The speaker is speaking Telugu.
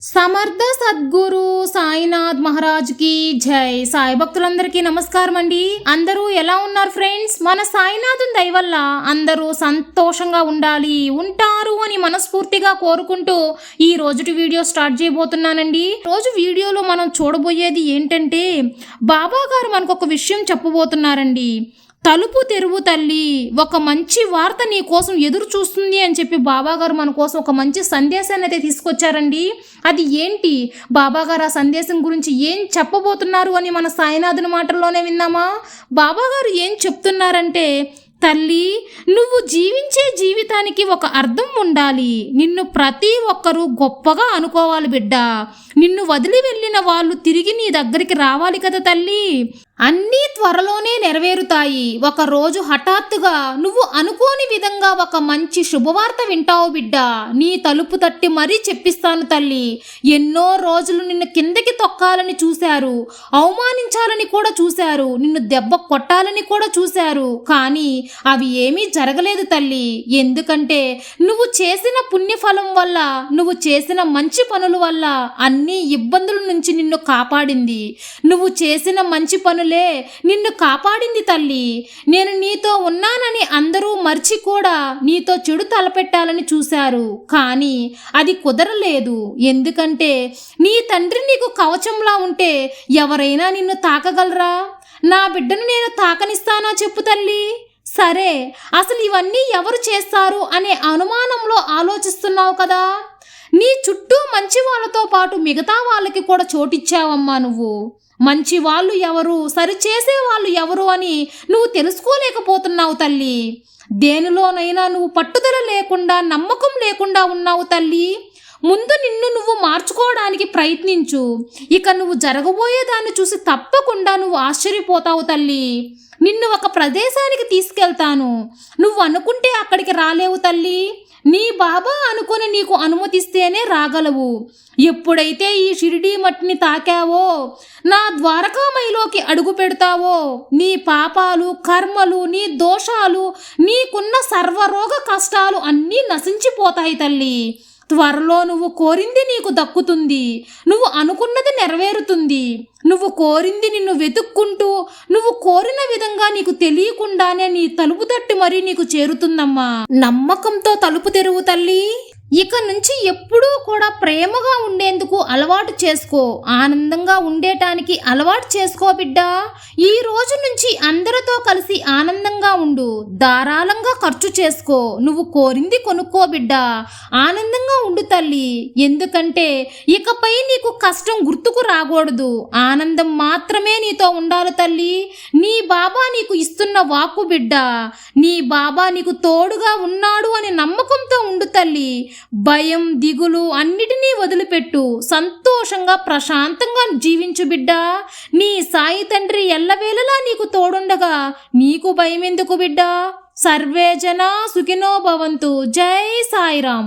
సమర్థ సద్గురు సాయినాథ్ మహారాజ్ కి జై. సాయి భక్తులందరికీ నమస్కారం అండి. అందరూ ఎలా ఉన్నారు ఫ్రెండ్స్? మన సాయినాథుని దయ వల్ల అందరూ సంతోషంగా ఉండాలి, ఉంటారు అని మనస్ఫూర్తిగా కోరుకుంటూ ఈ రోజుటి వీడియో స్టార్ట్ చేయబోతున్నానండి. రోజు వీడియోలో మనం చూడబోయేది ఏంటంటే, బాబా గారు మనకు ఒక విషయం చెప్పబోతున్నారండి. తలుపు తెరువు తల్లి, ఒక మంచి వార్త నీ కోసం ఎదురు చూస్తుంది అని చెప్పి బాబాగారు మన కోసం ఒక మంచి సందేశాన్ని అయితే తీసుకొచ్చారండి. అది ఏంటి, బాబాగారు ఆ సందేశం గురించి ఏం చెప్పబోతున్నారు అని మన సాయినాథుని మాటల్లోనే విందామా? బాబాగారు ఏం చెప్తున్నారంటే, తల్లి, నువ్వు జీవించే జీవితానికి ఒక అర్థం ఉండాలి. నిన్ను ప్రతి ఒక్కరూ గొప్పగా అనుకోవాలి బిడ్డ. నిన్ను వదిలి వెళ్ళిన వాళ్ళు తిరిగి నీ దగ్గరికి రావాలి కదా తల్లి. అన్నీ త్వరలోనే నెరవేరుతాయి. ఒక రోజు హఠాత్తుగా నువ్వు అనుకోని విధంగా ఒక మంచి శుభవార్త వింటావు బిడ్డ. నీ తలుపు తట్టి మరీ చెప్పిస్తాను తల్లి. ఎన్నో రోజులు నిన్ను కిందకి తొక్కాలని చూశారు, అవమానించాలని కూడా చూశారు, నిన్ను దెబ్బ కొట్టాలని కూడా చూశారు. కానీ అవి ఏమీ జరగలేదు తల్లి. ఎందుకంటే నువ్వు చేసిన పుణ్యఫలం వల్ల, నువ్వు చేసిన మంచి పనుల వల్ల అన్ని ఇబ్బందుల నుంచి నిన్ను కాపాడింది. నువ్వు చేసిన మంచి పనులే నిన్ను కాపాడింది తల్లి. నేను నీతో ఉన్నానని అందరూ మర్చి కూడా నీతో చెడు తలపెట్టాలని చూశారు. కానీ అది కుదరలేదు. ఎందుకంటే నీ తండ్రి నీకు కవచంలా ఉంటే ఎవరైనా నిన్ను తాకగలరా? నా బిడ్డను నేను తాకనిస్తానా చెప్పు తల్లి. సరే, అసలు ఇవన్నీ ఎవరు చేస్తారు అనే అనుమానంలో ఆలోచిస్తున్నావు కదా. నీ చుట్టూ మంచి వాళ్ళతో పాటు మిగతా వాళ్ళకి కూడా చోటిచ్చావమ్మా. నువ్వు మంచి వాళ్ళు ఎవరు, సరిచేసే వాళ్ళు ఎవరు అని నువ్వు తెలుసుకోలేకపోతున్నావు తల్లి. దేనిలోనైనా నువ్వు పట్టుదల లేకుండా, నమ్మకం లేకుండా ఉన్నావు తల్లి. ముందు నిన్ను నువ్వు మార్చుకోవడానికి ప్రయత్నించు. ఇక నువ్వు జరగబోయేదాన్ని చూసి తప్పకుండా నువ్వు ఆశ్చర్యపోతావు తల్లి. నిన్ను ఒక ప్రదేశానికి తీసుకెళ్తాను. నువ్వు అనుకుంటే అక్కడికి రాలేవు తల్లి. నీ బాబా అనుకుని నీకు అనుమతిస్తేనే రాగలవు. ఎప్పుడైతే ఈ షిరిడీ మట్టిని తాకావో, నా ద్వారకామయిలోకి అడుగు పెడతావో, నీ పాపాలు, కర్మలు, నీ దోషాలు, నీకున్న సర్వరోగ కష్టాలు అన్నీ నశించిపోతాయి తల్లి. త్వరలో నువ్వు కోరింది నీకు దక్కుతుంది. నువ్వు అనుకున్నది నెరవేరుతుంది. నువ్వు కోరింది నిన్ను వెతుక్కుంటూ, నువ్వు కోరిన విధంగా నీకు తెలియకుండానే నీ తలుపు తట్టి మరీ నీకు చేరుతుందమ్మా. నమ్మకంతో తలుపు తెరువు తల్లి. ఇక నుంచి ఎప్పుడూ కూడా ప్రేమగా ఉండేందుకు అలవాటు చేసుకో. ఆనందంగా ఉండేటానికి అలవాటు చేసుకో బిడ్డ. ఈ రోజు నుంచి అందరితో కలిసి ఆనందంగా ఉండు. ధారాళంగా ఖర్చు చేసుకో. నువ్వు కోరింది కొనుక్కో బిడ్డ. ఆనందంగా ఉండు తల్లి. ఎందుకంటే ఇకపై నీకు కష్టం గుర్తుకు రాకూడదు. ఆనందం మాత్రమే నీతో ఉండాలి తల్లి. నీ బాబా నీకు ఇస్తున్న వాక్కు బిడ్డ. నీ బాబా నీకు తోడుగా ఉన్నాడు అనే నమ్మకంతో ఉండు తల్లి. భయం, దిగులు అన్నిటినీ వదిలిపెట్టు. సంతోషంగా, ప్రశాంతంగా జీవించు బిడ్డ. నీ సాయి తండ్రి ఎల్లవేళలా నీకు తోడుండగా నీకు భయం ఎందుకు బిడ్డ? సర్వే జనా సుఖినో భవంతు. జై సాయిరాం.